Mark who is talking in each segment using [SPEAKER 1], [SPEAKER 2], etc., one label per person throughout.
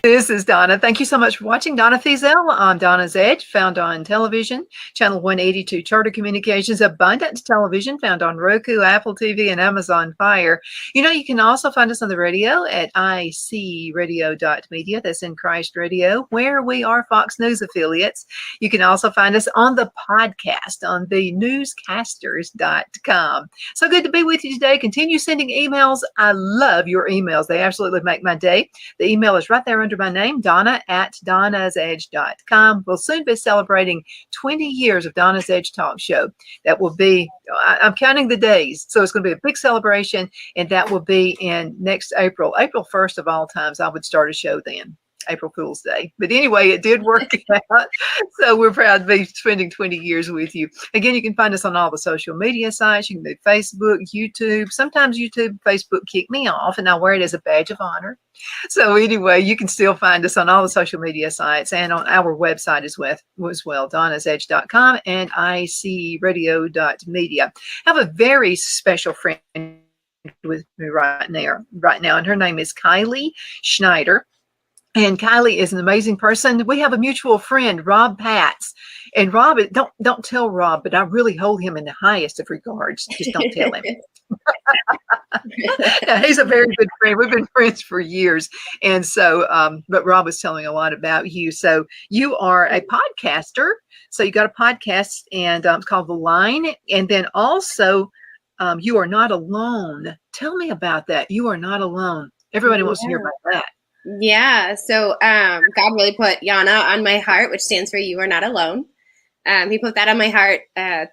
[SPEAKER 1] This is Donna. Thank you so much for watching Donna Thiesel on Donna's Edge, found on television, channel 182 Charter Communications, Abundant Television, found on Roku, Apple TV, and Amazon Fire. You can also find us on the radio at icradio.media. That's in Christ Radio, where we are Fox News affiliates. You can also find us on the podcast on the newscasters.com. So good to be with you today. Continue sending emails. I love your emails. They absolutely make my day. The email is right there under my name, Donna at donnasedge.com. We'll soon be celebrating 20 years of Donna's Edge Talk Show. That will be, I'm counting the days, so it's going to be a big celebration, and that will be in next April 1st of all times. I would start a show then. April Fool's Day. But anyway, it did work out. So we're proud to be spending 20 years with you. Again, you can find us on all the social media sites. You can do Facebook, YouTube. Sometimes YouTube, Facebook kick me off, and I wear it as a badge of honor. So anyway, you can still find us on all the social media sites and on our website as well, donnasedge.com and icradio.media. I have a very special friend with me right now, and her name is Kylie Schneider. And Kylie is an amazing person. We have a mutual friend, Rob Patz. And Rob, don't tell Rob, but I really hold him in the highest of regards. Just don't tell him. Yeah, he's a very good friend. We've been friends for years. And so, but Rob was telling a lot about you. So you are a podcaster. So you got a podcast, and it's called The Line. And then also, you are not alone. Tell me about that. You are not alone. Everybody wants to hear about that.
[SPEAKER 2] Yeah. So God really put Yana on my heart, which stands for You Are Not Alone. He put that on my heart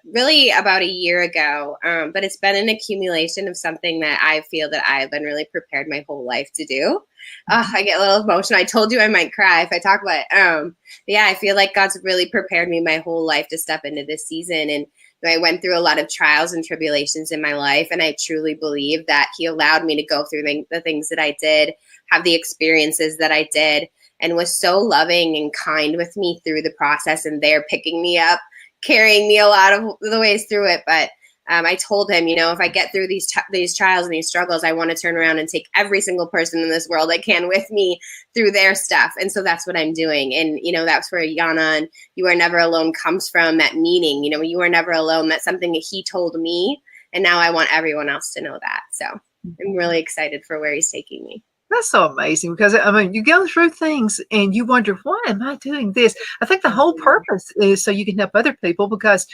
[SPEAKER 2] really about a year ago. But it's been an accumulation of something that I feel that I've been really prepared my whole life to do. I get a little emotional. I told you I might cry if I talk about it. Yeah, I feel like God's really prepared me my whole life to step into this season. And I went through a lot of trials and tribulations in my life. And I truly believe that he allowed me to go through the things that I did, have the experiences that I did, and was so loving and kind with me through the process, and they're picking me up, carrying me a lot of the ways through it. But I told him, if I get through these trials and these struggles, I want to turn around and take every single person in this world I can with me through their stuff. And so that's what I'm doing. And, that's where Yana and You Are Never Alone comes from, that meaning, you are never alone. That's something that he told me. And now I want everyone else to know that. So I'm really excited for where he's taking me.
[SPEAKER 1] That's so amazing, because you go through things and you wonder, why am I doing this? I think the whole purpose is so you can help other people, because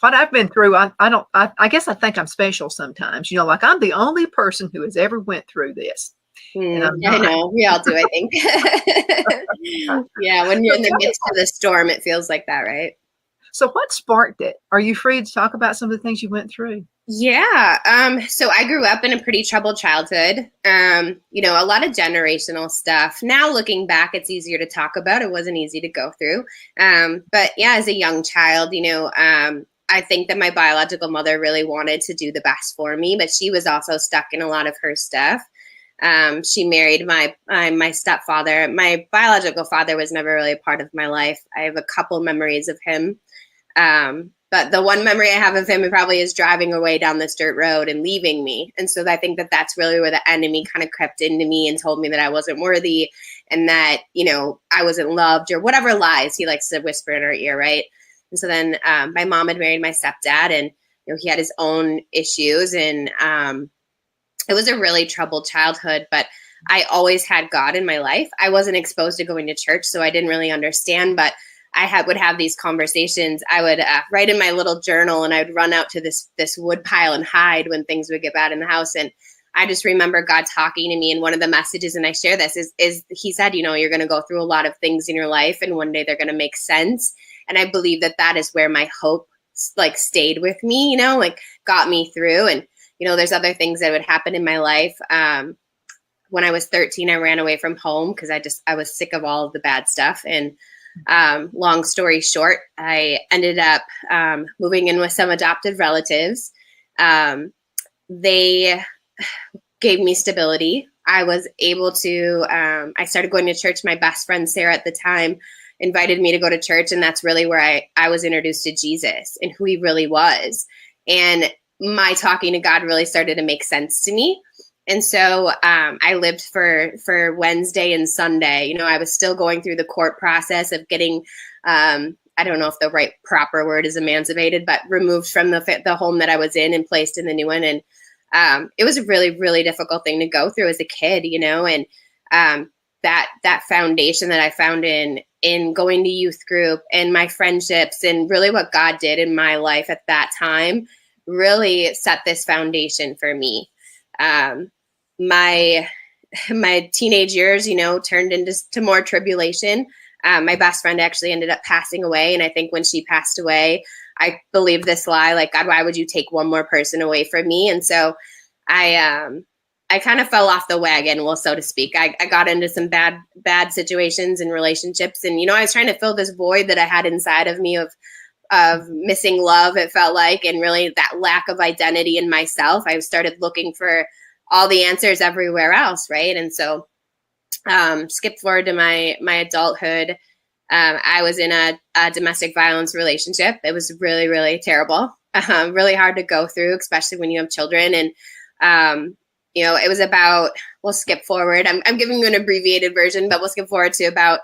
[SPEAKER 1] what I've been through, I guess I think I'm special sometimes, like I'm the only person who has ever went through this.
[SPEAKER 2] I know, we all do, I think. Yeah, when you're in the midst of the storm, it feels like that, right?
[SPEAKER 1] So what sparked it? Are you free to talk about some of the things you went through?
[SPEAKER 2] Yeah. So I grew up in a pretty troubled childhood. A lot of generational stuff. Now looking back, it's easier to talk about. It wasn't easy to go through. But yeah, as a young child, I think that my biological mother really wanted to do the best for me, but she was also stuck in a lot of her stuff. She married my stepfather. My biological father was never really a part of my life. I have a couple memories of him. But the one memory I have of him probably is driving away down this dirt road and leaving me. And so I think that that's really where the enemy kind of crept into me and told me that I wasn't worthy, and that, I wasn't loved, or whatever lies he likes to whisper in our ear, right? And so then my mom had married my stepdad, and he had his own issues, and it was a really troubled childhood, but I always had God in my life. I wasn't exposed to going to church, so I didn't really understand, but I would have these conversations. I would write in my little journal, and I would run out to this wood pile and hide when things would get bad in the house. And I just remember God talking to me, and one of the messages, and I share this, is he said, you're going to go through a lot of things in your life, and one day they're going to make sense. And I believe that is where my hope stayed with me, got me through. And there's other things that would happen in my life. When I was 13, I ran away from home because I was sick of all of the bad stuff. And long story short, I ended up moving in with some adopted relatives. They gave me stability. I was able to, I started going to church. My best friend, Sarah, at the time, invited me to go to church. And that's really where I was introduced to Jesus and who he really was. And my talking to God really started to make sense to me. And so I lived for Wednesday and Sunday. You know, I was still going through the court process of getting, I don't know if the right proper word is emancipated, but removed from the home that I was in and placed in the new one. And it was a really, really difficult thing to go through as a kid, you know, and that foundation that I found in going to youth group and my friendships and really what God did in my life at that time really set this foundation for me. My teenage years, you know, turned into more tribulation. My best friend actually ended up passing away. And I think when she passed away, I believed this lie, like, God, why would you take one more person away from me? And so I kind of fell off the wagon, well, so to speak. I got into some bad situations and relationships. And, you know, I was trying to fill this void that I had inside of me of missing love, it felt like, and really that lack of identity in myself. I started looking for all the answers everywhere else, right? And so skip forward to my adulthood. I was in a domestic violence relationship. It was really, really terrible, really hard to go through, especially when you have children. And, you know, it was about, we'll skip forward. I'm giving you an abbreviated version, but we'll skip forward to about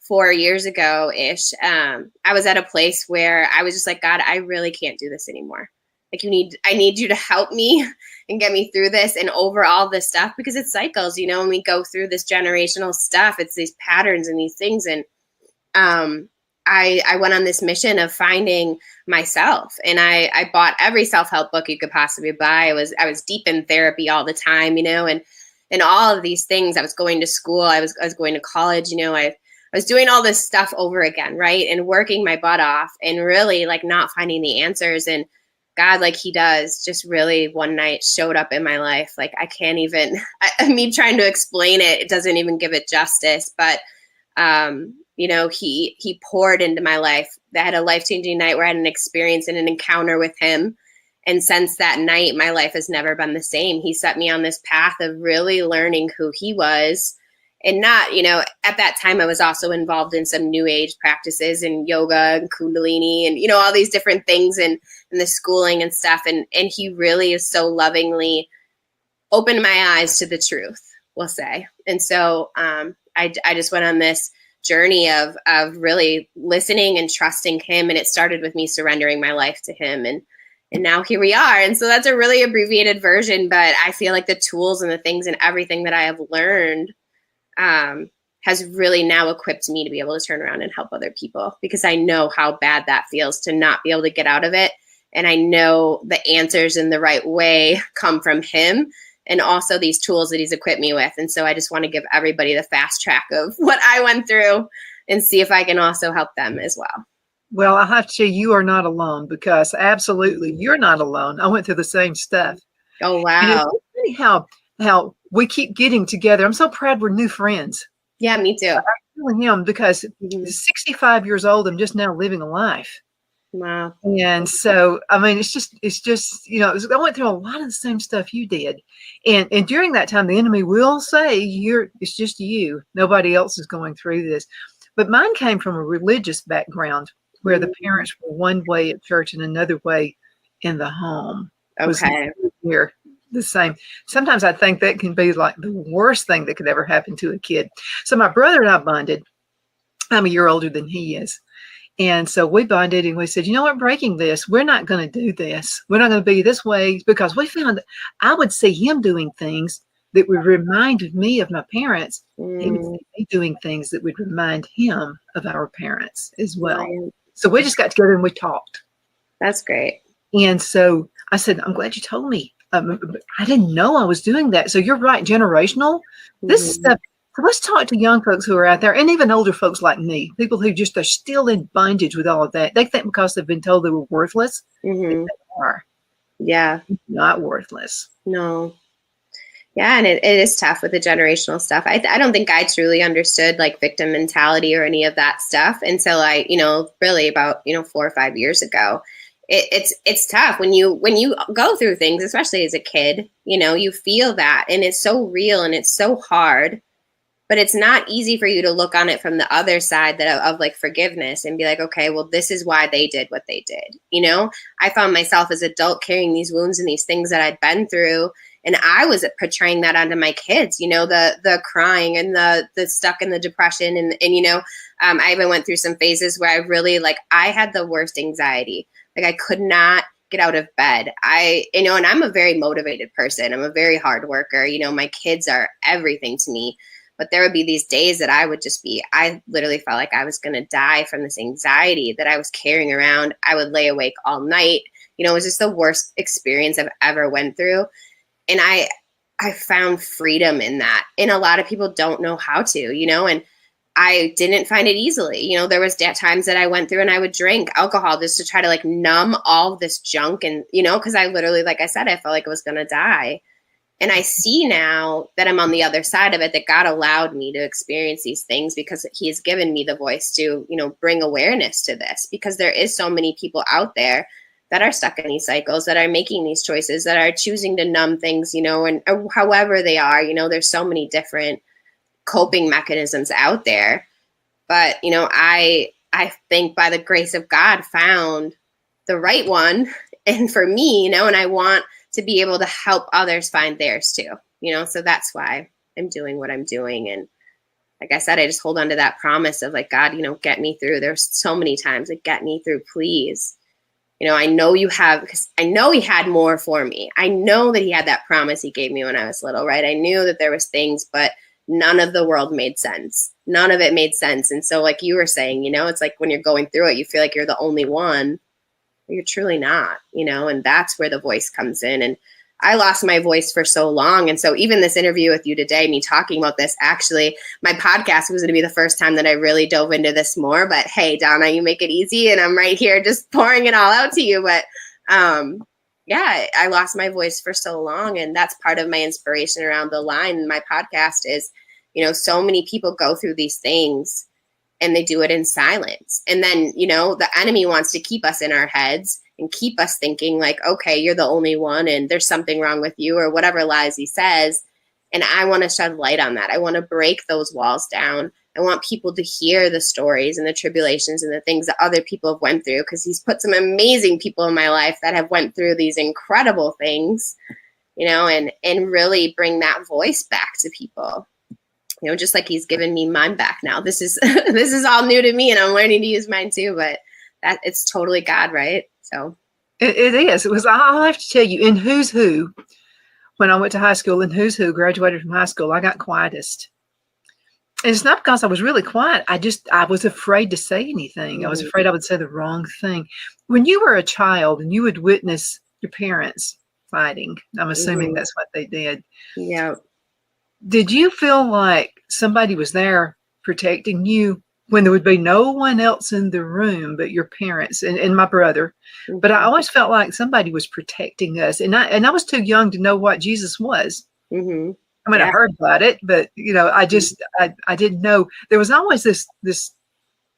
[SPEAKER 2] 4 years ago-ish. I was at a place where I was just like, God, I really can't do this anymore. Like I need you to help me and get me through this and over all this stuff, because it's cycles, you know, and we go through this generational stuff. It's these patterns and these things. And I went on this mission of finding myself, and I bought every self-help book you could possibly buy. I was deep in therapy all the time, you know, and all of these things. I was going to school. I was going to college, you know, I was doing all this stuff over again, right? And working my butt off and really like not finding the answers. And God, like he does, just really one night showed up in my life. Like I can't even, me trying to explain it, it doesn't even give it justice. But, you know, he poured into my life. I had a life-changing night where I had an experience and an encounter with him. And since that night, my life has never been the same. He set me on this path of really learning who he was. And not, you know, at that time, I was also involved in some new age practices and yoga and Kundalini and, you know, all these different things and the schooling and stuff. And he really is so lovingly opened my eyes to the truth, we'll say. And so I just went on this journey of really listening and trusting him. And it started with me surrendering my life to him. And now here we are. And so that's a really abbreviated version, but I feel like the tools and the things and everything that I have learned has really now equipped me to be able to turn around and help other people, because I know how bad that feels to not be able to get out of it. And I know the answers in the right way come from him, and also these tools that he's equipped me with. And so I just want to give everybody the fast track of what I went through and see if I can also help them as well.
[SPEAKER 1] Well, I have to say you are not alone, because absolutely you're not alone. I went through the same stuff.
[SPEAKER 2] Oh, wow.
[SPEAKER 1] And it's funny how we keep getting together. I'm so proud we're new friends.
[SPEAKER 2] Yeah, me too.
[SPEAKER 1] I'm telling him because he's 65 years old and just now living a life.
[SPEAKER 2] Wow.
[SPEAKER 1] And so, I mean, it's just, you know, I went through a lot of the same stuff you did. And during that time, the enemy will say, it's just you. Nobody else is going through this. But mine came from a religious background where the parents were one way at church and another way in the home.
[SPEAKER 2] Okay.
[SPEAKER 1] Here, the same. Sometimes I think that can be like the worst thing that could ever happen to a kid. So my brother and I bonded. I'm a year older than he is. And so we bonded and we said, you know what, breaking this, we're not going to do this. We're not going to be this way, because we found I would see him doing things that would remind me of my parents. He would see me doing things that would remind him of our parents as well. Right. So we just got together and we talked.
[SPEAKER 2] That's great.
[SPEAKER 1] And so I said, I'm glad you told me. I didn't know I was doing that. So you're right, generational. This stuff. So let's talk to young folks who are out there, and even older folks like me, people who just are still in bondage with all of that. They think because they've been told they were worthless, that they are.
[SPEAKER 2] Yeah.
[SPEAKER 1] Not worthless.
[SPEAKER 2] No. Yeah, and it is tough with the generational stuff. I don't think I truly understood like victim mentality or any of that stuff until I, you know, really about, 4 or 5 years ago. It's tough when you go through things, especially as a kid, you feel that, and it's so real and it's so hard, but it's not easy for you to look on it from the other side of like forgiveness and be like, okay, well, this is why they did what they did. I found myself as an adult carrying these wounds and these things that I'd been through, And I was portraying that onto my kids, the crying and the stuck in the depression. And I even went through some phases where I really, I had the worst anxiety. Like I could not get out of bed. And I'm a very motivated person. I'm a very hard worker. My kids are everything to me. But there would be these days that I literally felt like I was going to die from this anxiety that I was carrying around. I would lay awake all night. It was just the worst experience I've ever went through. And I found freedom in that. And a lot of people don't know how to, and I didn't find it easily. There was times that I went through and I would drink alcohol just to try to numb all this junk. And, because I literally, like I said, I felt like I was going to die. And I see now that I'm on the other side of it, that God allowed me to experience these things because he has given me the voice to, bring awareness to this, because there is so many people out there that are stuck in these cycles, that are making these choices, that are choosing to numb things, and however they are, there's so many different coping mechanisms out there. But, I think by the grace of God found the right one. And for me, and I want to be able to help others find theirs too, so that's why I'm doing what I'm doing. And like I said, I just hold on to that promise of God, get me through. There's so many times get me through, please. I know you have, because I know he had more for me. I know that he had that promise he gave me when I was little, right? I knew that there was things, but none of the world made sense. None of it made sense. And so like you were saying, it's like when you're going through it, you feel like you're the only one. You're truly not, and that's where the voice comes in. And I lost my voice for so long. And so even this interview with you today, me talking about this, actually, my podcast was going to be the first time that I really dove into this more. But hey, Donna, you make it easy. And I'm right here just pouring it all out to you. But I lost my voice for so long. And that's part of my inspiration around the line. My podcast is, so many people go through these things and they do it in silence. And then, the enemy wants to keep us in our heads and keep us thinking okay, you're the only one and there's something wrong with you, or whatever lies he says. And I want to shed light on that. I want to break those walls down. I want people to hear the stories and the tribulations and the things that other people have went through, because he's put some amazing people in my life that have went through these incredible things, and really bring that voice back to people. Just like he's given me mine back now. This is this is all new to me, and I'm learning to use mine too. But that it's totally God, right? So
[SPEAKER 1] it is. It was. I'll have to tell you, in Who's Who, when I went to high school, in Who's Who, graduated from high school, I got quietest. And it's not because I was really quiet. I was afraid to say anything. I was afraid I would say the wrong thing. When you were a child and you would witness your parents fighting, I'm assuming that's what they did.
[SPEAKER 2] Yeah.
[SPEAKER 1] Did you feel like somebody was there protecting you when there would be no one else in the room but your parents and my brother? Mm-hmm. But I always felt like somebody was protecting us. And I was too young to know what Jesus was. Mm-hmm. I mean, I heard about it, but, I just, I didn't know. There was always this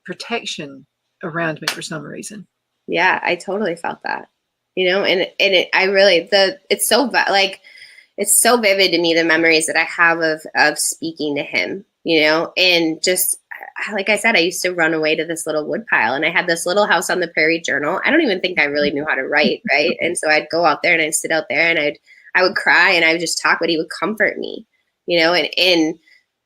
[SPEAKER 1] protection around me for some reason.
[SPEAKER 2] Yeah, I totally felt that, it's so vivid to me, the memories that I have of speaking to him, and just like I said, I used to run away to this little wood pile, and I had this little house on the prairie journal. I don't even think I really knew how to write. Right. And so I'd go out there and I'd sit out there and I would cry and I would just talk, but he would comfort me, and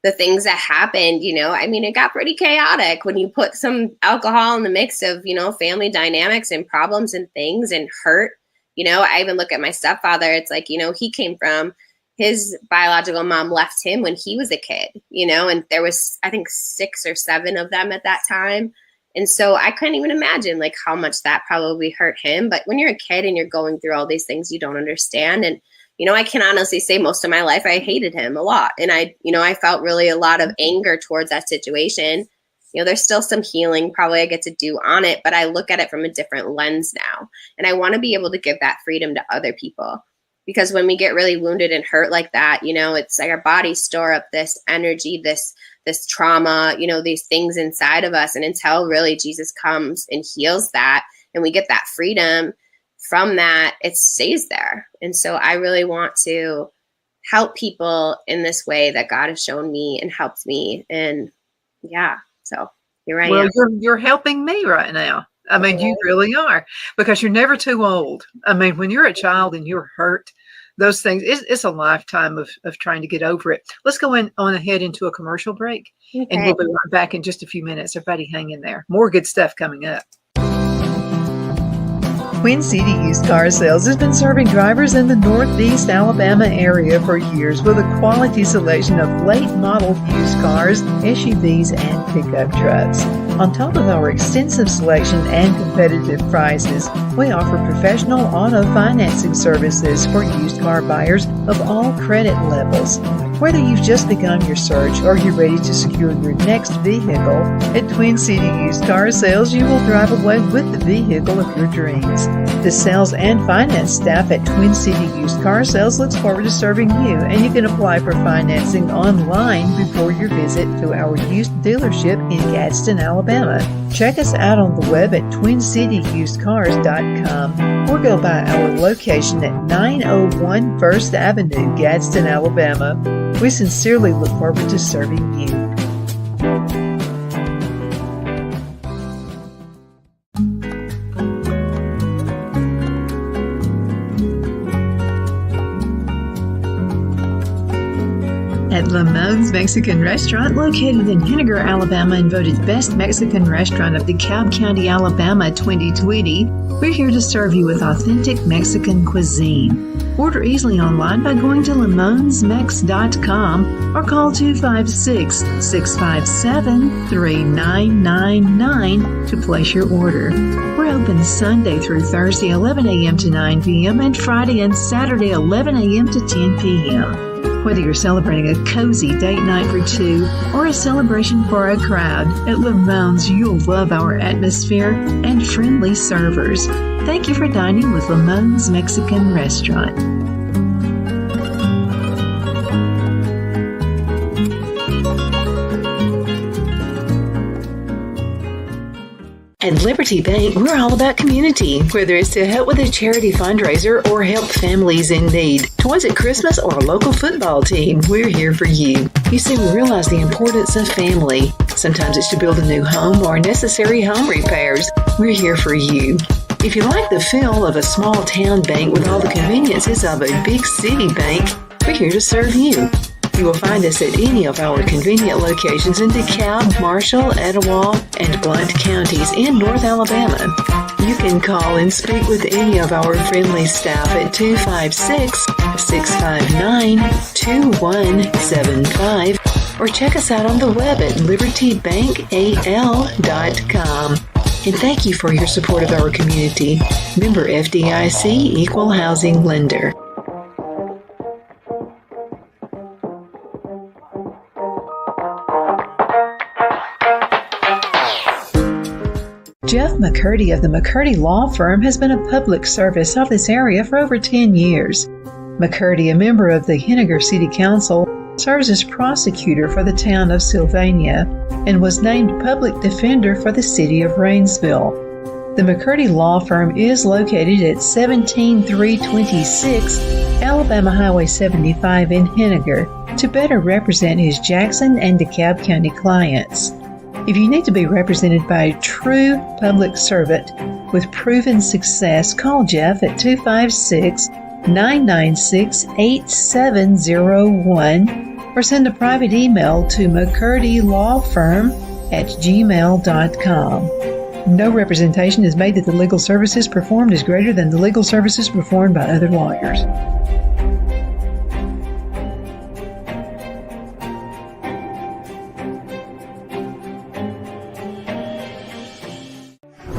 [SPEAKER 2] the things that happened, it got pretty chaotic when you put some alcohol in the mix of, family dynamics and problems and things and hurt. I even look at my stepfather. It's like, he came from, his biological mom left him when he was a kid, and there was, I think, 6 or 7 of them at that time. And so I couldn't even imagine how much that probably hurt him. But when you're a kid and you're going through all these things you don't understand. And, I can honestly say most of my life, I hated him a lot. And I felt really a lot of anger towards that situation. There's still some healing probably I get to do on it, but I look at it from a different lens now. And I want to be able to give that freedom to other people, because when we get really wounded and hurt like that, it's like our bodies store up this energy, this trauma, these things inside of us. And until really Jesus comes and heals that and we get that freedom from that, it stays there. And so I really want to help people in this way that God has shown me and helped me. And yeah. So here I am.
[SPEAKER 1] Well, you're helping me right now. I mean, you really are, because you're never too old. I mean, when you're a child and you're hurt, those things, it's a lifetime of trying to get over it. Let's go on ahead into a commercial break, and
[SPEAKER 2] Okay.
[SPEAKER 1] we'll be right back in just a few minutes. Everybody hang in there. More good stuff coming up. Queen City Used Car Sales has been serving drivers in the Northeast Alabama area for years with a quality selection of late model used cars, SUVs, and pickup trucks. On top of our extensive selection and competitive prices, we offer professional auto financing services for used car buyers of all credit levels. Whether you've just begun your search or you're ready to secure your next vehicle, at Twin City Used Car Sales, you will drive away with the vehicle of your dreams. The sales and finance staff at Twin City Used Car Sales looks forward to serving you, and you can apply for financing online before your visit to our used dealership in Gadsden, Alabama. Check us out on the web at twincityusedcars.com or go by our location at 901 First Avenue, Gadsden, Alabama. We sincerely look forward to serving you. At Lamone's Mexican Restaurant, located in Henniger, Alabama, and voted Best Mexican Restaurant of DeKalb County, Alabama 2020, we're here to serve you with authentic Mexican cuisine. Order easily online by going to lamonsmex.com or call 256-657-3999 to place your order. We're open Sunday through Thursday, 11 a.m. to 9 p.m. and Friday and Saturday, 11 a.m. to 10 p.m. Whether you're celebrating a cozy date night for two or a celebration for a crowd, at Lamone's you'll love our atmosphere and friendly servers. Thank you for dining with Lamone's Mexican Restaurant. At Liberty Bank, we're all about community. Whether it's to help with a charity fundraiser or help families in need, toys at Christmas, or a local football team, we're here for you. You see, we realize the importance of family. Sometimes it's to build a new home or necessary home repairs. We're here for you. If you like the feel of a small town bank with all the conveniences of a big city bank, we're here to serve you. You will find us at any of our convenient locations in DeKalb, Marshall, Etowah, and Blount counties in North Alabama. You can call and speak with any of our friendly staff at 256-659-2175 or check us out on the web at libertybankal.com. And thank you for your support of our community. Member FDIC, Equal Housing Lender. Jeff McCurdy of the McCurdy Law Firm has been a public service of this area for over 10 years. McCurdy, a member of the Henniger City Council, serves as prosecutor for the town of Sylvania and was named public defender for the city of Rainsville. The McCurdy Law Firm is located at 17326 Alabama Highway 75 in Henniger to better represent his Jackson and DeKalb County clients. If you need to be represented by a true public servant with proven success, call Jeff at 256-996-8701 or send a private email to mccurdylawfirm@gmail.com. No representation is made that the legal services performed is greater than the legal services performed by other lawyers.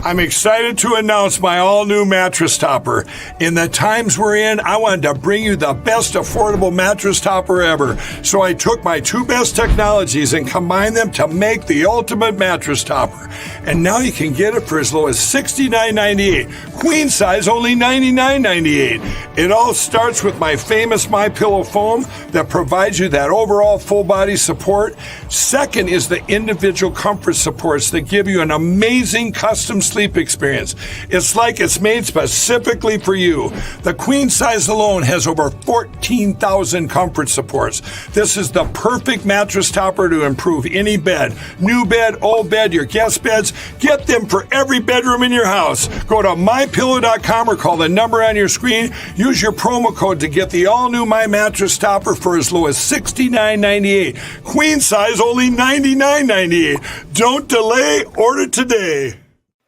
[SPEAKER 3] I'm excited to announce my all-new mattress topper. In the times we're in, I wanted to bring you the best affordable mattress topper ever. So I took my two best technologies and combined them to make the ultimate mattress topper. And now you can get it for as low as $69.98. Queen size, only $99.98. It all starts with my famous MyPillow foam that provides you that overall full body support. Second is the individual comfort supports that give you an amazing custom sleep sleep experience. It's like it's made specifically for you. The queen size alone has over 14,000 comfort supports. This is the perfect mattress topper to improve any bed. New bed, old bed, your guest beds. Get them for every bedroom in your house. Go to mypillow.com or call the number on your screen. Use your promo code to get the all-new My Mattress Topper for as low as $69.98. Queen size only $99.98. Don't delay. Order today.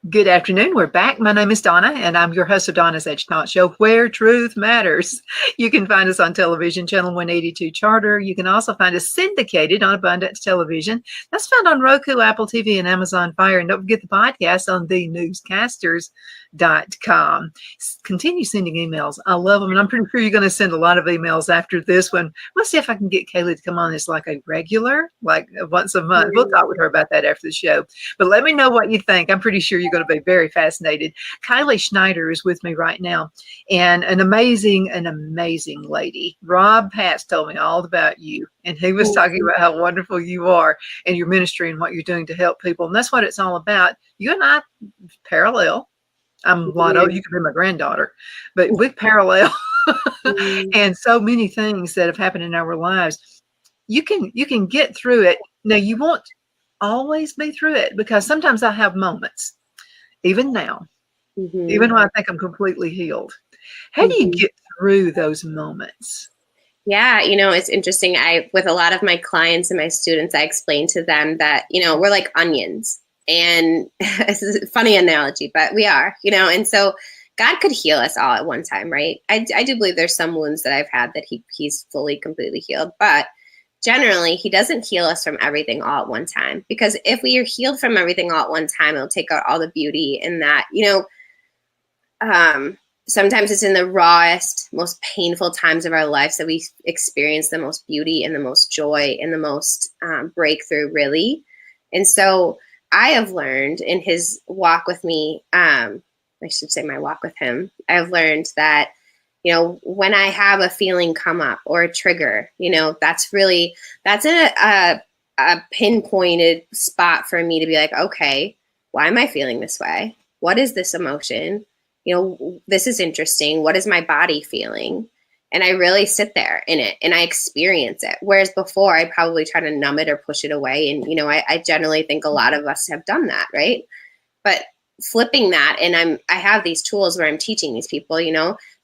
[SPEAKER 1] Good afternoon. We're back. My name is Donna, and I'm your host of Donna's Edge Talk Show, where truth matters. You can find us on television, Channel 182 Charter. You can also find us syndicated on Abundance Television. That's found on Roku, Apple TV, and Amazon Fire. And don't forget the podcast on thenewscasters.com. Continue sending emails. I love them, and I'm pretty sure you're going to send a lot of emails after this one. Let's see if I can get Kylie to come on as like a regular, like once a month. We'll talk with her about that after the show. But let me know what you think. I'm pretty sure you're going to be very fascinated. Kylie Schneider is with me right now, and an amazing lady. Rob Patz told me all about you, and he was talking about how wonderful you are and your ministry and what you're doing to help people. And that's what it's all about. You and I parallel. I'm a lot older. You could be my granddaughter, but we parallel and so many things that have happened in our lives. You can get through it. Now, you won't always be through it, because sometimes I have moments, even now, even when I think I'm completely healed. How do you get through those moments?
[SPEAKER 2] Yeah, it's interesting. With a lot of my clients and my students, I explain to them that, we're like onions. And it's a funny analogy, but we are, and so God could heal us all at one time, right? I do believe there's some wounds that I've had that he's fully, completely healed, but generally he doesn't heal us from everything all at one time, because if we are healed from everything all at one time, it'll take out all the beauty in that, sometimes it's in the rawest, most painful times of our lives that we experience the most beauty and the most joy and the most breakthrough, really. And so I have learned in his walk with me, I should say my walk with him, I've learned that, when I have a feeling come up or a trigger, that's a pinpointed spot for me to be like, okay, why am I feeling this way? What is this emotion? This is interesting. What is my body feeling? And I really sit there in it and I experience it. Whereas before, I probably try to numb it or push it away. And, I generally think a lot of us have done that, right? But flipping that, and I have these tools where I'm teaching these people,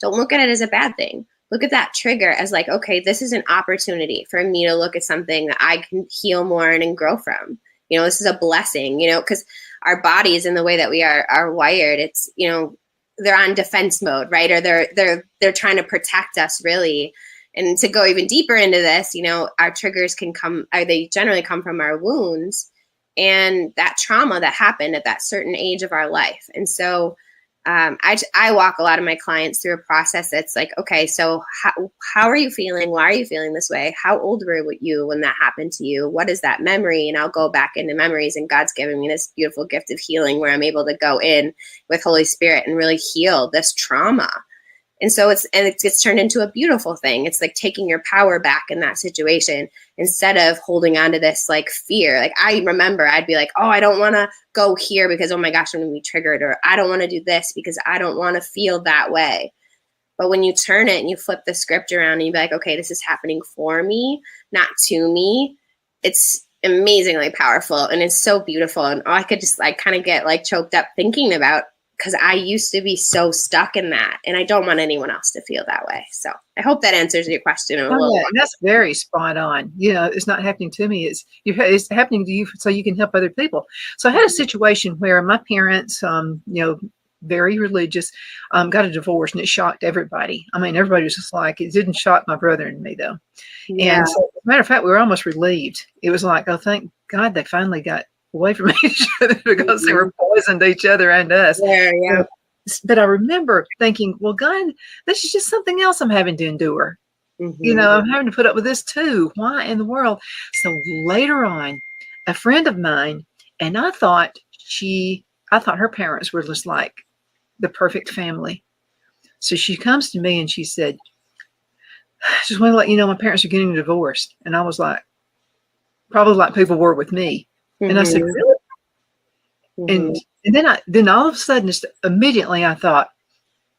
[SPEAKER 2] don't look at it as a bad thing. Look at that trigger as like, okay, this is an opportunity for me to look at something that I can heal more and grow from. This is a blessing, because our bodies and the way that we are wired, it's, they're on defense mode, right? Or they're trying to protect us, really. And to go even deeper into this, our triggers they generally come from our wounds and that trauma that happened at that certain age of our life. And so I walk a lot of my clients through a process that's like, okay, so how are you feeling? Why are you feeling this way? How old were you when that happened to you? What is that memory? And I'll go back into memories, and God's given me this beautiful gift of healing where I'm able to go in with Holy Spirit and really heal this trauma. And so it gets turned into a beautiful thing. It's like taking your power back in that situation instead of holding on to this like fear. Like I remember I'd be like, oh, I don't want to go here because, oh my gosh, I'm going to be triggered, or I don't want to do this because I don't want to feel that way. But when you turn it and you flip the script around and you be like, okay, this is happening for me, not to me, it's amazingly powerful and it's so beautiful. And I could just like kind of get like choked up thinking about, because I used to be so stuck in that, and I don't want anyone else to feel that way. So I hope that answers your question.
[SPEAKER 1] That's very spot on. It's not happening to me. It's happening to you so you can help other people. So I had a situation where my parents, very religious, got a divorce, and it shocked everybody. I mean, everybody was just like, it didn't shock my brother and me though. Yeah. And so, as a matter of fact, we were almost relieved. It was like, oh, thank God they finally got away from each other, because they were poisoned each other and us.
[SPEAKER 2] Yeah.
[SPEAKER 1] But I remember thinking, well, God, this is just something else I'm having to endure. I'm having to put up with this too. Why in the world? So later on, a friend of mine, and I thought her parents were just like the perfect family. So she comes to me and she said, just want to let you know my parents are getting divorced. And I was like, probably like people were with me. And I said, really? And then all of a sudden, just immediately I thought,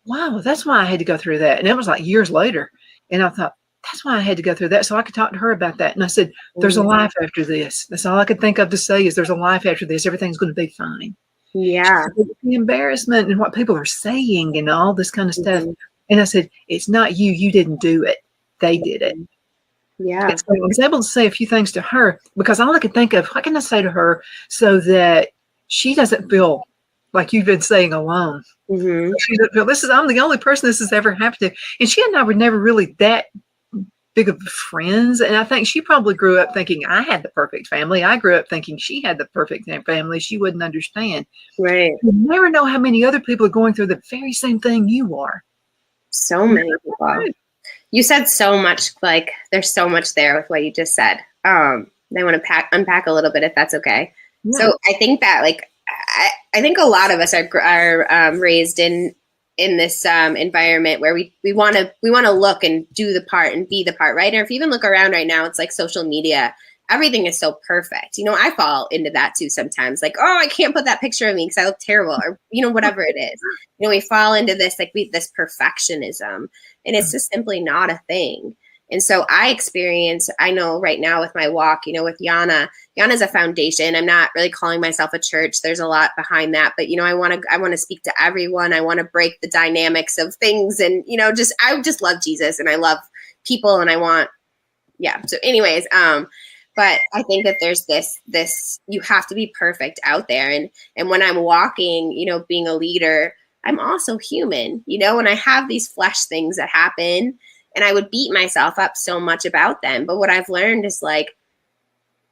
[SPEAKER 1] wow, that's why I had to go through that. And it was like years later. And I thought, that's why I had to go through that. So I could talk to her about that. And I said, there's a life after this. That's all I could think of to say is there's a life after this. Everything's going to be fine.
[SPEAKER 2] Yeah.
[SPEAKER 1] The embarrassment and what people are saying and all this kind of stuff. And I said, it's not you. You didn't do it. They did it.
[SPEAKER 2] Yeah.
[SPEAKER 1] And so I was able to say a few things to her because all I could think of, what can I say to her so that she doesn't feel like you've been saying alone. She doesn't feel, I'm the only person this has ever happened to. And she and I were never really that big of friends. And I think she probably grew up thinking I had the perfect family. I grew up thinking she had the perfect family. She wouldn't understand.
[SPEAKER 2] Right.
[SPEAKER 1] You never know how many other people are going through the very same thing you are.
[SPEAKER 2] So many people. You said so much, like there's so much there with what you just said. I want to unpack a little bit if that's okay. Yeah. So I think that like, I think a lot of us are raised in this environment where we want to look and do the part and be the part, right? Or if you even look around right now, it's like social media. Everything is so perfect. You know, I fall into that too sometimes. Like, oh, I can't put that picture of me because I look terrible, or you know, whatever it is. You know, we fall into this this perfectionism, and it's just simply not a thing. And so I know right now with my walk, you know, with Yana's a foundation. I'm not really calling myself a church. There's a lot behind that, but you know, I want to speak to everyone. I want to break the dynamics of things. And, you know, I just love Jesus and I love people and so anyways, but I think that there's this, you have to be perfect out there. And when I'm walking, you know, being a leader, I'm also human, you know, and I have these flesh things that happen. And I would beat myself up so much about them. But what I've learned is like,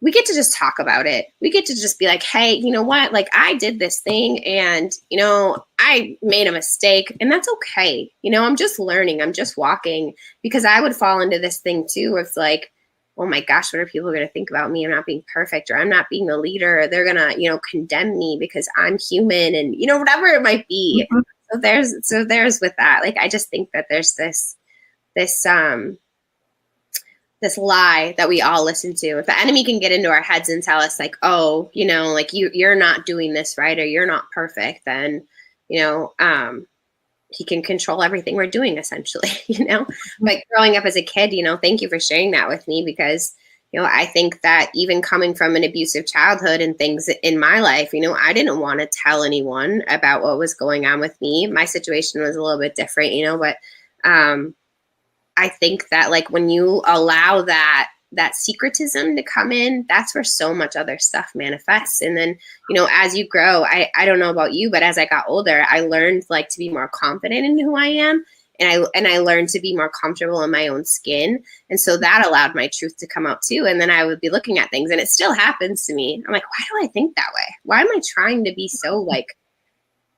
[SPEAKER 2] we get to just talk about it. We get to just be like, hey, you know what? Like I did this thing and, you know, I made a mistake and that's okay. You know, I'm just learning. I'm just walking because I would fall into this thing too. Of like, oh my gosh, what are people going to think about me? I'm not being perfect or I'm not being the leader or they're going to, you know, condemn me because I'm human and, you know, whatever it might be. So there's with that. Like, I just think that there's this lie that we all listen to. If the enemy can get into our heads and tell us like, oh, you know, like you're not doing this right, or you're not perfect, then, you know, he can control everything we're doing essentially, you know, like growing up as a kid, you know, thank you for sharing that with me because, you know, I think that even coming from an abusive childhood and things in my life, you know, I didn't want to tell anyone about what was going on with me. My situation was a little bit different, you know, but, I think that like when you allow that secretism to come in, that's where so much other stuff manifests. And then, you know, as you grow, I don't know about you, but as I got older, I learned like to be more confident in who I am. And I learned to be more comfortable in my own skin. And so that allowed my truth to come out too. And then I would be looking at things and it still happens to me. I'm like, why do I think that way? Why am I trying to be so like,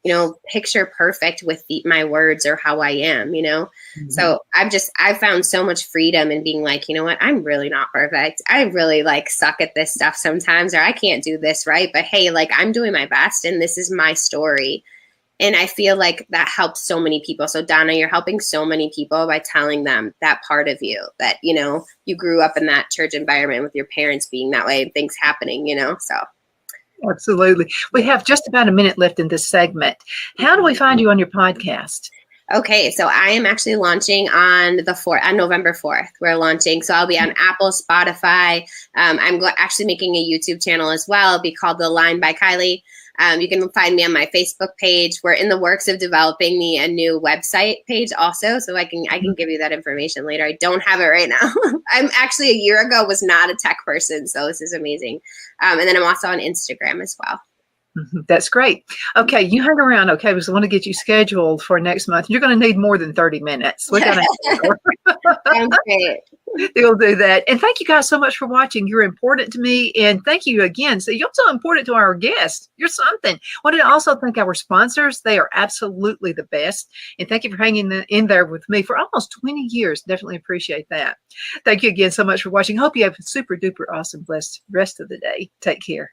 [SPEAKER 2] you know, picture perfect with my words or how I am, you know? So I've found so much freedom in being like, you know what, I'm really not perfect. I really like suck at this stuff sometimes, or I can't do this right. But hey, like I'm doing my best and this is my story. And I feel like that helps so many people. So Donna, you're helping so many people by telling them that part of you that, you know, you grew up in that church environment with your parents being that way and things happening, you know, so.
[SPEAKER 1] Absolutely. We have just about a minute left in this segment. How do we find you on your podcast?
[SPEAKER 2] Okay, so I am actually launching on November 4th. We're launching, so I'll be on Apple, Spotify. I'm actually making a YouTube channel as well. It'll be called The Line by Kylie. You can find me on my Facebook page. We're in the works of developing a new website page also, so I can give you that information later. I don't have it right now. I'm actually a year ago was not a tech person, so this is amazing. And then I'm also on Instagram as well.
[SPEAKER 1] That's great. Okay, you hang around. Okay, we just want to get you scheduled for next month. You're going to need more than 30 minutes. We're going to.
[SPEAKER 2] Sounds great.
[SPEAKER 1] They'll do that. And thank you guys so much for watching. You're important to me. And thank you again. So you're so important to our guests. You're something. Wanted to also thank our sponsors. They are absolutely the best. And thank you for hanging in there with me for almost 20 years. Definitely appreciate that. Thank you again so much for watching. Hope you have a super duper awesome blessed rest of the day. Take care.